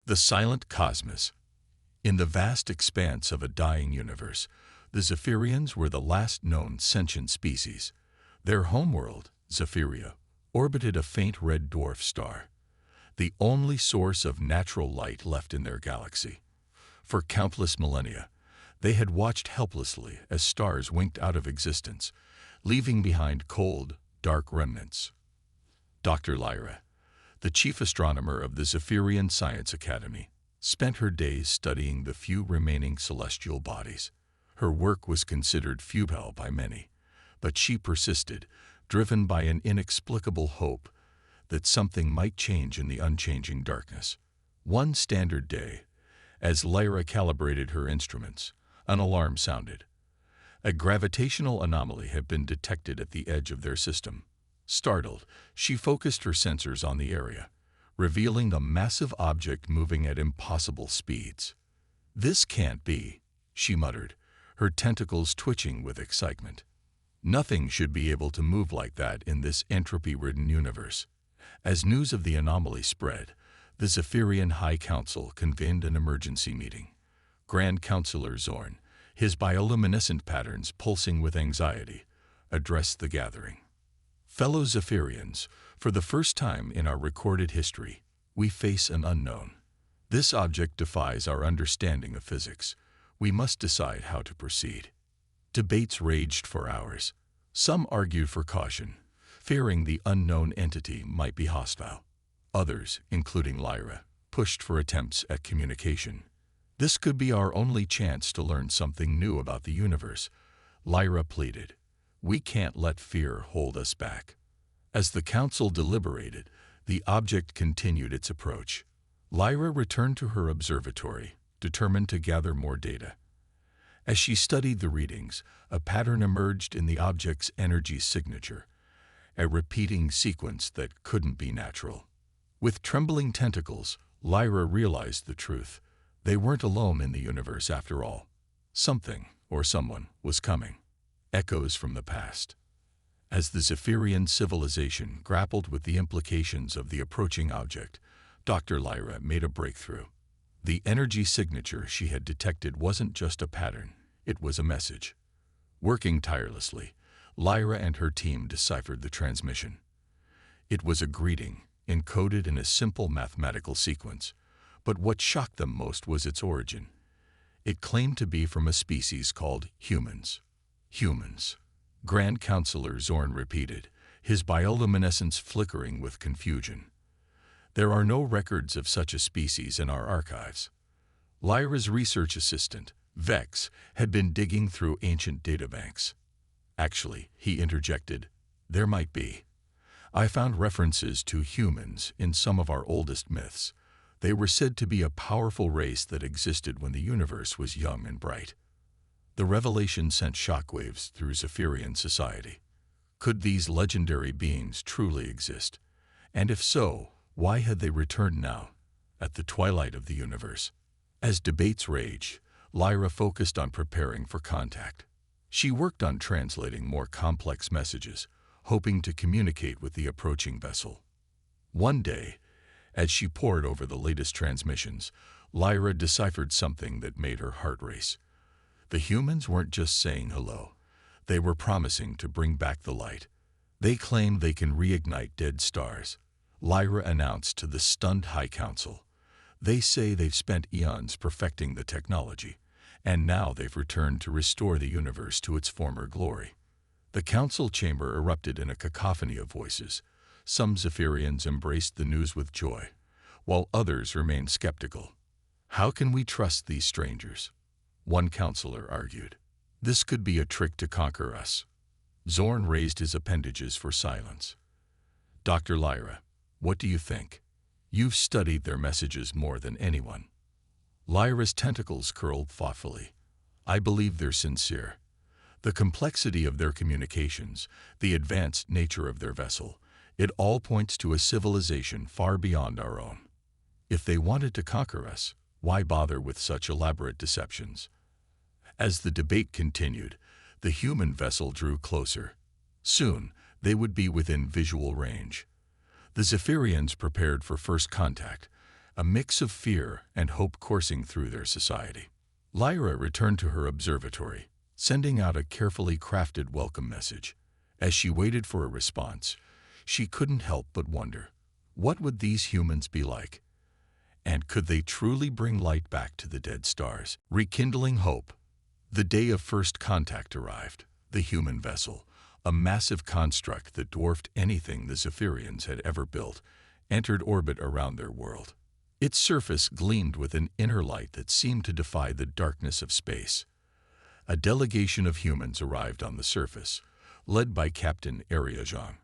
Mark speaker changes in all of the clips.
Speaker 1: The silent cosmos. In the vast expanse of a dying universe, the Zephyrians were the last known sentient species. Their homeworld, Zephyria, orbited a faint red dwarf star, the only source of natural light left in their galaxy. For countless millennia, they had watched helplessly as stars winked out of existence, leaving behind cold, dark remnants. Dr. Lyra, the chief astronomer of the Zephyrian Science Academy, spent her days studying the few remaining celestial bodies. Her work was considered futile by many, but she persisted, driven by an inexplicable hope that something might change in the unchanging darkness. One standard day, as Lyra calibrated her instruments, an alarm sounded. A gravitational anomaly had been detected at the edge of their system. Startled, she focused her sensors on the area, revealing a massive object moving at impossible speeds. "This can't be," she muttered, her tentacles twitching with excitement. Nothing should be able to move like that in this entropy-ridden universe. As news of the anomaly spread, the Zephyrian High Council convened an emergency meeting. Grand Counselor Zorn, his bioluminescent patterns pulsing with anxiety, addressed the gathering. "Fellow Zephyrians, for the first time in our recorded history, we face an unknown. This object defies our understanding of physics. We must decide how to proceed." Debates raged for hours. Some argued for caution, fearing the unknown entity might be hostile. Others, including Lyra, pushed for attempts at communication. "This could be our only chance to learn something new about the universe," Lyra pleaded. "We can't let fear hold us back." As the council deliberated, the object continued its approach. Lyra returned to her observatory, determined to gather more data. As she studied the readings, a pattern emerged in the object's energy signature, a repeating sequence that couldn't be natural. With trembling tentacles, Lyra realized the truth. They weren't alone in the universe after all. Something, or someone, was coming. Echoes from the past. As the Zephyrian civilization grappled with the implications of the approaching object, Dr. Lyra made a breakthrough. The energy signature she had detected wasn't just a pattern, it was a message. Working tirelessly, Lyra and her team deciphered the transmission. It was a greeting, encoded in a simple mathematical sequence, but what shocked them most was its origin. It claimed to be from a species called humans. "Humans," Grand Counselor Zorn repeated, his bioluminescence flickering with confusion. "There are no records of such a species in our archives." Lyra's research assistant, Vex, had been digging through ancient databanks. "Actually," he interjected, "there might be. I found references to humans in some of our oldest myths. They were said to be a powerful race that existed when the universe was young and bright." The revelation sent shockwaves through Zephyrian society. Could these legendary beings truly exist? And if so, why had they returned now, at the twilight of the universe? As debates raged, Lyra focused on preparing for contact. She worked on translating more complex messages, hoping to communicate with the approaching vessel. One day, as she pored over the latest transmissions, Lyra deciphered something that made her heart race. The humans weren't just saying hello. They were promising to bring back the light. They claimed they can reignite dead stars, Lyra announced to the stunned High Council. They say they've spent eons perfecting the technology, and now they've returned to restore the universe to its former glory. The council chamber erupted in a cacophony of voices. Some Zephyrians embraced the news with joy, while others remained skeptical. "How can we trust these strangers?" one counselor argued. "This could be a trick to conquer us." Zorn raised his appendages for silence. "Dr. Lyra, what do you think? You've studied their messages more than anyone." Lyra's tentacles curled thoughtfully. "I believe they're sincere. The complexity of their communications, the advanced nature of their vessel, it all points to a civilization far beyond our own. If they wanted to conquer us, why bother with such elaborate deceptions?" As the debate continued, the human vessel drew closer. Soon, they would be within visual range. The Zephyrians prepared for first contact, a mix of fear and hope coursing through their society. Lyra returned to her observatory, sending out a carefully crafted welcome message. As she waited for a response, she couldn't help but wonder, what would these humans be like? And could they truly bring light back to the dead stars? Rekindling hope. The day of first contact arrived. The human vessel, a massive construct that dwarfed anything the Zephyrians had ever built, entered orbit around their world. Its surface gleamed with an inner light that seemed to defy the darkness of space. A delegation of humans arrived on the surface, led by Captain Ariajong.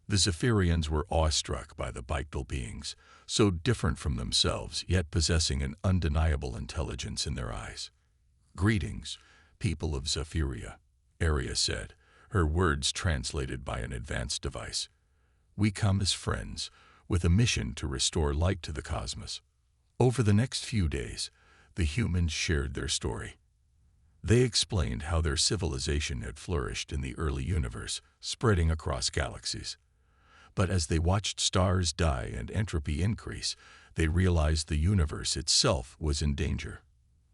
Speaker 1: The Zephyrians were awestruck by the Bictal beings, so different from themselves, yet possessing an undeniable intelligence in their eyes. "Greetings, people of Zephyria," Aria said, her words translated by an advanced device. "We come as friends, with a mission to restore light to the cosmos." Over the next few days, the humans shared their story. They explained how their civilization had flourished in the early universe, spreading across galaxies. But as they watched stars die and entropy increase, they realized the universe itself was in danger.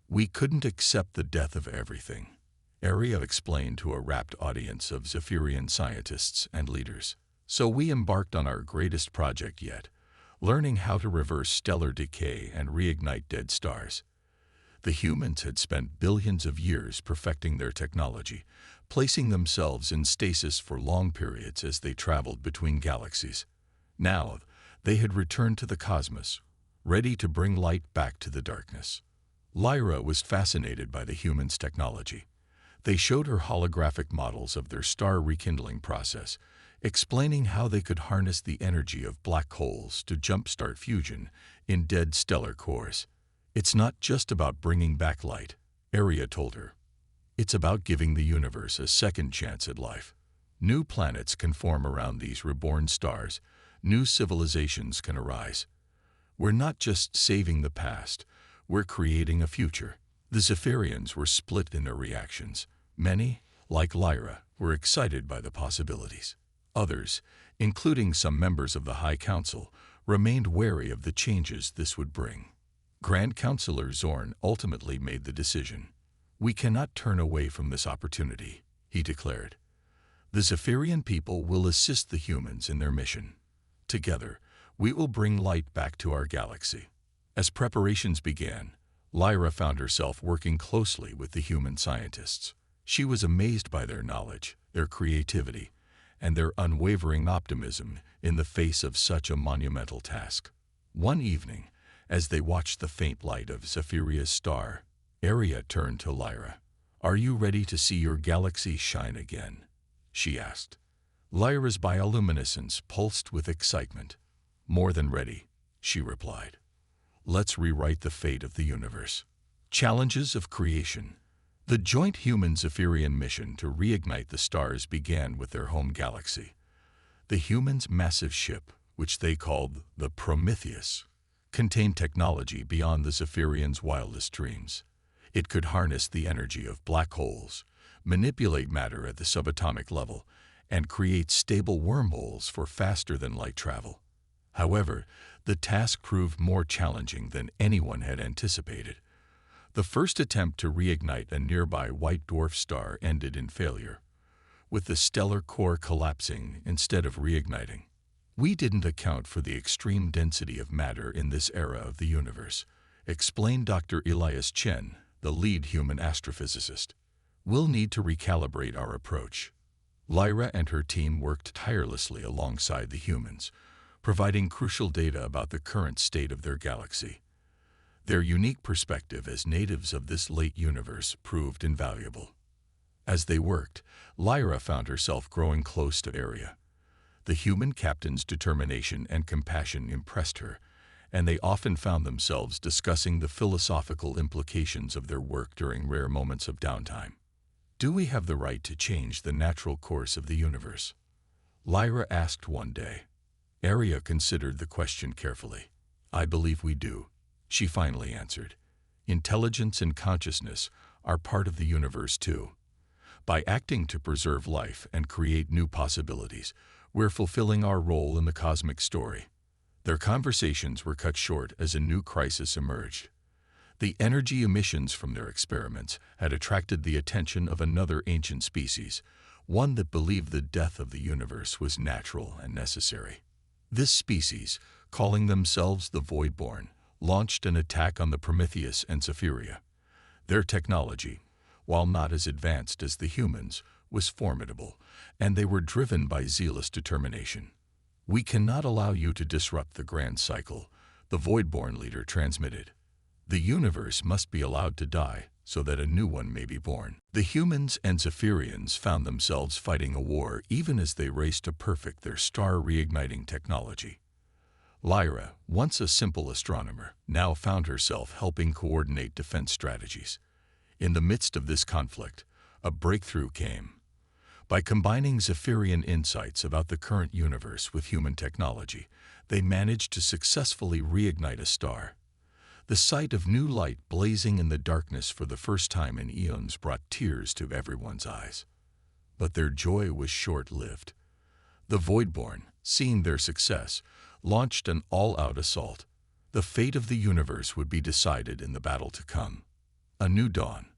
Speaker 1: "We couldn't accept the death of everything," Aria explained to a rapt audience of Zephyrian scientists and leaders. "So we embarked on our greatest project yet, learning how to reverse stellar decay and reignite dead stars." The humans had spent billions of years perfecting their technology, placing themselves in stasis for long periods as they traveled between galaxies. Now, they had returned to the cosmos, ready to bring light back to the darkness. Lyra was fascinated by the humans' technology. They showed her holographic models of their star rekindling process, explaining how they could harness the energy of black holes to jumpstart fusion in dead stellar cores. "It's not just about bringing back light," Aria told her. "It's about giving the universe a second chance at life. New planets can form around these reborn stars. New civilizations can arise. We're not just saving the past, we're creating a future." The Zephyrians were split in their reactions. Many, like Lyra, were excited by the possibilities. Others, including some members of the High Council, remained wary of the changes this would bring. Grand Counselor Zorn ultimately made the decision. "We cannot turn away from this opportunity," he declared. "The Zephyrian people will assist the humans in their mission. Together, we will bring light back to our galaxy." As preparations began, Lyra found herself working closely with the human scientists. She was amazed by their knowledge, their creativity, and their unwavering optimism in the face of such a monumental task. One evening, as they watched the faint light of Zephyria's star, Aria turned to Lyra. "Are you ready to see your galaxy shine again?" she asked. Lyra's bioluminescence pulsed with excitement. "More than ready," she replied. "Let's rewrite the fate of the universe." Challenges of creation. The joint human-Zephyrian mission to reignite the stars began with their home galaxy. The humans' massive ship, which they called the Prometheus, contained technology beyond the Zephyrians' wildest dreams. It could harness the energy of black holes, manipulate matter at the subatomic level, and create stable wormholes for faster-than-light travel. However, the task proved more challenging than anyone had anticipated. The first attempt to reignite a nearby white dwarf star ended in failure, with the stellar core collapsing instead of reigniting. "We didn't account for the extreme density of matter in this era of the universe," explained Dr. Elias Chen, the lead human astrophysicist. "We'll need to recalibrate our approach." Lyra and her team worked tirelessly alongside the humans, providing crucial data about the current state of their galaxy. Their unique perspective as natives of this late universe proved invaluable. As they worked, Lyra found herself growing close to Aria. The human captain's determination and compassion impressed her, and they often found themselves discussing the philosophical implications of their work during rare moments of downtime. "Do we have the right to change the natural course of the universe?" Lyra asked one day. Aria considered the question carefully. "I believe we do," she finally answered. "Intelligence and consciousness are part of the universe too. By acting to preserve life and create new possibilities, we're fulfilling our role in the cosmic story." Their conversations were cut short as a new crisis emerged. The energy emissions from their experiments had attracted the attention of another ancient species, one that believed the death of the universe was natural and necessary. This species, calling themselves the Voidborn, launched an attack on the Prometheus and Zephyria. Their technology, while not as advanced as the humans, was formidable, and they were driven by zealous determination. "We cannot allow you to disrupt the grand cycle," the Voidborn leader transmitted. "The universe must be allowed to die so that a new one may be born." The humans and Zephyrians found themselves fighting a war even as they raced to perfect their star-reigniting technology. Lyra, once a simple astronomer, now found herself helping coordinate defense strategies. In the midst of this conflict, a breakthrough came. By combining Zephyrian insights about the current universe with human technology, they managed to successfully reignite a star. The sight of new light blazing in the darkness for the first time in eons brought tears to everyone's eyes. But their joy was short-lived. The Voidborn, seeing their success, launched an all-out assault. The fate of the universe would be decided in the battle to come. A new dawn.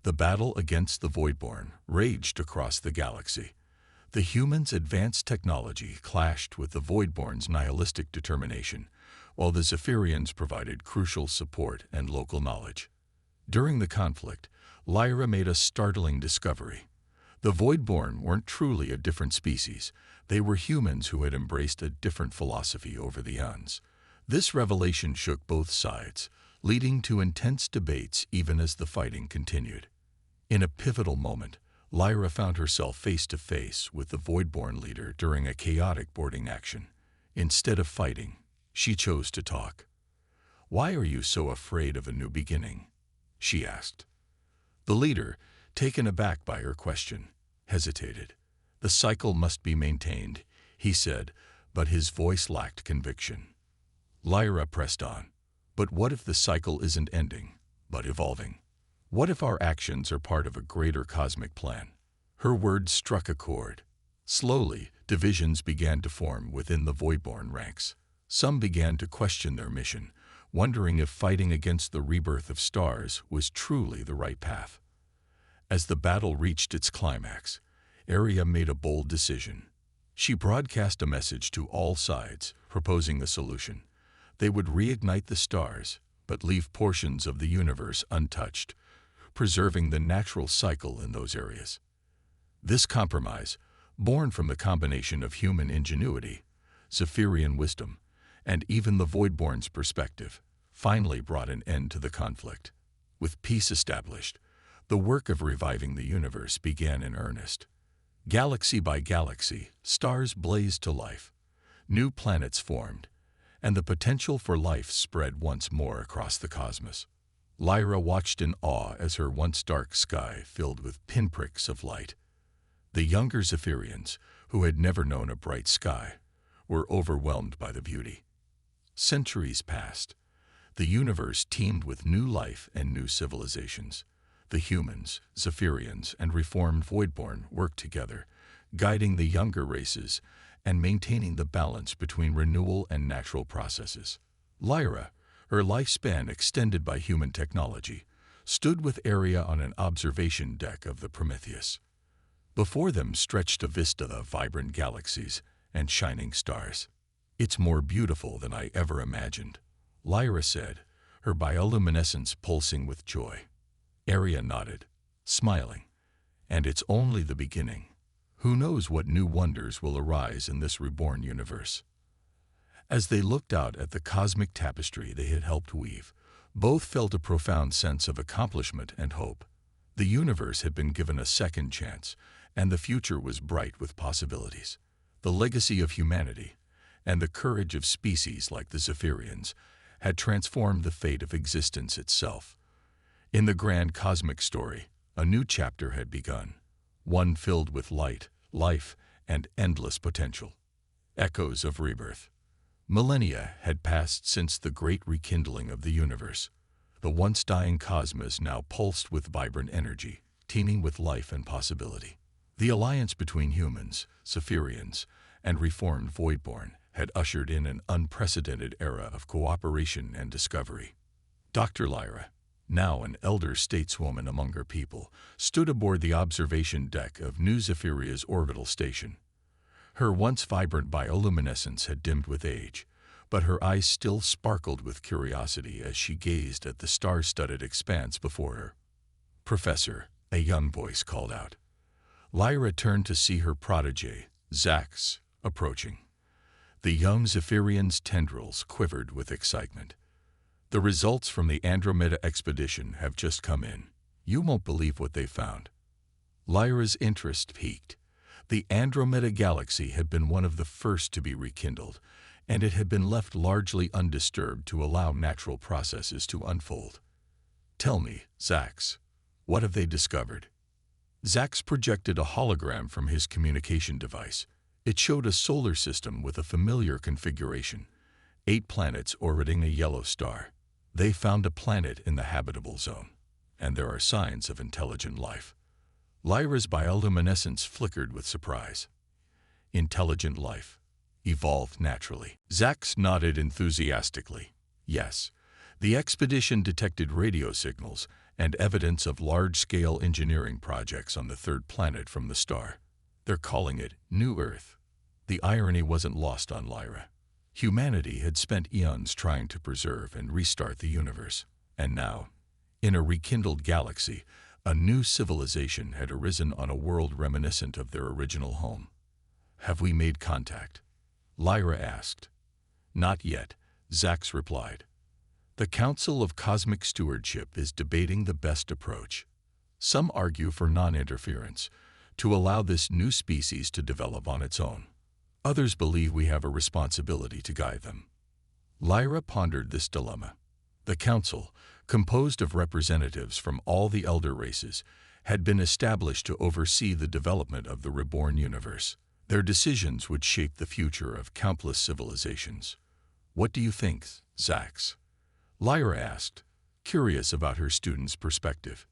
Speaker 1: The battle against the Voidborn raged across the galaxy. The humans' advanced technology clashed with the Voidborn's nihilistic determination, while the Zephyrians provided crucial support and local knowledge. During the conflict, Lyra made a startling discovery. The Voidborn weren't truly a different species. They were humans who had embraced a different philosophy over the eons. This revelation shook both sides, leading to intense debates even as the fighting continued. In a pivotal moment, Lyra found herself face-to-face with the Voidborn leader during a chaotic boarding action. Instead of fighting, she chose to talk. "Why are you so afraid of a new beginning?" she asked. The leader, taken aback by her question, hesitated. "The cycle must be maintained," he said, but his voice lacked conviction. Lyra pressed on. "But what if the cycle isn't ending, but evolving? What if our actions are part of a greater cosmic plan?" Her words struck a chord. Slowly, divisions began to form within the Voidborn ranks. Some began to question their mission, wondering if fighting against the rebirth of stars was truly the right path. As the battle reached its climax, Aria made a bold decision. She broadcast a message to all sides, proposing a solution. They would reignite the stars, but leave portions of the universe untouched, preserving the natural cycle in those areas. This compromise, born from the combination of human ingenuity, Zephyrian wisdom, and even the Voidborn's perspective, finally brought an end to the conflict. With peace established, the work of reviving the universe began in earnest. Galaxy by galaxy, stars blazed to life. New planets formed, and the potential for life spread once more across the cosmos. Lyra watched in awe as her once dark sky filled with pinpricks of light. The younger Zephyrians, who had never known a bright sky, were overwhelmed by the beauty. Centuries passed. The universe teemed with new life and new civilizations. The humans, Zephyrians, and reformed Voidborn worked together, guiding the younger races and maintaining the balance between renewal and natural processes. Lyra, her lifespan extended by human technology, stood with Aria on an observation deck of the Prometheus. Before them stretched a vista of vibrant galaxies and shining stars. "It's more beautiful than I ever imagined," Lyra said, her bioluminescence pulsing with joy. Aria nodded, smiling. "And it's only the beginning. Who knows what new wonders will arise in this reborn universe?" As they looked out at the cosmic tapestry they had helped weave, both felt a profound sense of accomplishment and hope. The universe had been given a second chance, and the future was bright with possibilities. The legacy of humanity, and the courage of species like the Zephyrians, had transformed the fate of existence itself. In the grand cosmic story, a new chapter had begun, one filled with light, life, and endless potential. Echoes of rebirth. Millennia had passed since the great rekindling of the universe. The once dying cosmos now pulsed with vibrant energy, teeming with life and possibility. The alliance between humans, Zephyrians, and reformed Voidborn had ushered in an unprecedented era of cooperation and discovery. Dr. Lyra, now an elder stateswoman among her people, stood aboard the observation deck of New Zephyria's orbital station. Her once vibrant bioluminescence had dimmed with age, but her eyes still sparkled with curiosity as she gazed at the star-studded expanse before her. "Professor," a young voice called out. Lyra turned to see her protege, Zax, approaching. The young Zephyrian's tendrils quivered with excitement. "The results from the Andromeda expedition have just come in. You won't believe what they found." Lyra's interest piqued. The Andromeda galaxy had been one of the first to be rekindled, and it had been left largely undisturbed to allow natural processes to unfold. "Tell me, Zax, what have they discovered?" Zax projected a hologram from his communication device. It showed a solar system with a familiar configuration, 8 planets orbiting a yellow star. "They found a planet in the habitable zone, and there are signs of intelligent life." Lyra's bioluminescence flickered with surprise. "Intelligent life, evolved naturally." Zax nodded enthusiastically. "Yes, the expedition detected radio signals and evidence of large-scale engineering projects on the 3rd planet from the star. They're calling it New Earth." The irony wasn't lost on Lyra. Humanity had spent eons trying to preserve and restart the universe, and now, in a rekindled galaxy, a new civilization had arisen on a world reminiscent of their original home. "Have we made contact?" Lyra asked. "Not yet," Zax replied. "The Council of Cosmic Stewardship is debating the best approach. Some argue for non-interference, to allow this new species to develop on its own. Others believe we have a responsibility to guide them." Lyra pondered this dilemma. The Council, composed of representatives from all the elder races, had been established to oversee the development of the reborn universe. Their decisions would shape the future of countless civilizations. "What do you think, Zax?" Lyra asked, curious about her student's perspective.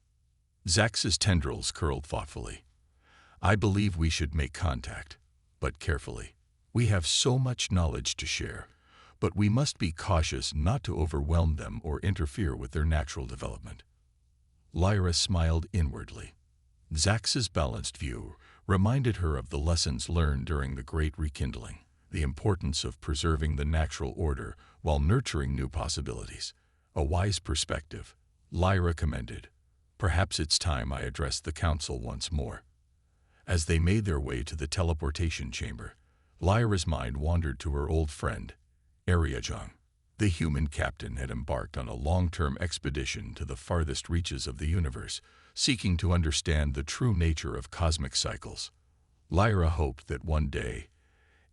Speaker 1: Zax's tendrils curled thoughtfully. "I believe we should make contact, but carefully. We have so much knowledge to share, but we must be cautious not to overwhelm them or interfere with their natural development." Lyra smiled inwardly. Zax's balanced view reminded her of the lessons learned during the Great Rekindling, the importance of preserving the natural order while nurturing new possibilities. A wise perspective, Lyra commended. "Perhaps it's time I addressed the Council once more." As they made their way to the teleportation chamber, Lyra's mind wandered to her old friend, Ariajong. The human captain had embarked on a long-term expedition to the farthest reaches of the universe, seeking to understand the true nature of cosmic cycles. Lyra hoped that one day,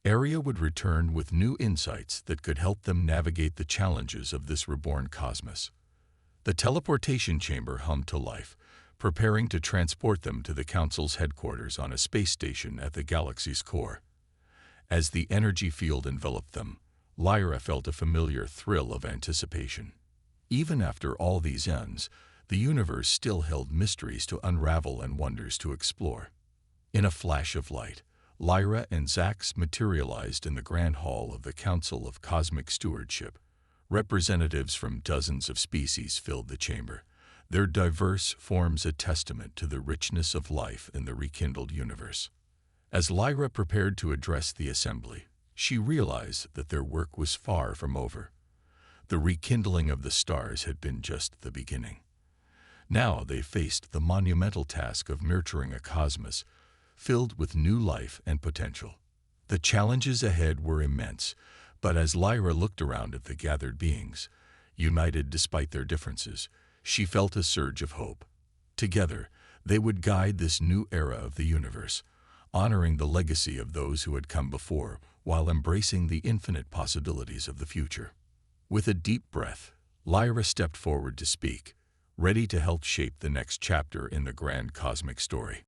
Speaker 1: Aria would return with new insights that could help them navigate the challenges of this reborn cosmos. The teleportation chamber hummed to life, preparing to transport them to the Council's headquarters on a space station at the galaxy's core. As the energy field enveloped them, Lyra felt a familiar thrill of anticipation. Even after all these ends, the universe still held mysteries to unravel and wonders to explore. In a flash of light, Lyra and Zax materialized in the Grand Hall of the Council of Cosmic Stewardship. Representatives from dozens of species filled the chamber, their diverse forms a testament to the richness of life in the rekindled universe. As Lyra prepared to address the assembly, she realized that their work was far from over. The rekindling of the stars had been just the beginning. Now they faced the monumental task of nurturing a cosmos filled with new life and potential. The challenges ahead were immense, but as Lyra looked around at the gathered beings, united despite their differences, she felt a surge of hope. Together, they would guide this new era of the universe, honoring the legacy of those who had come before while embracing the infinite possibilities of the future. With a deep breath, Lyra stepped forward to speak, ready to help shape the next chapter in the grand cosmic story.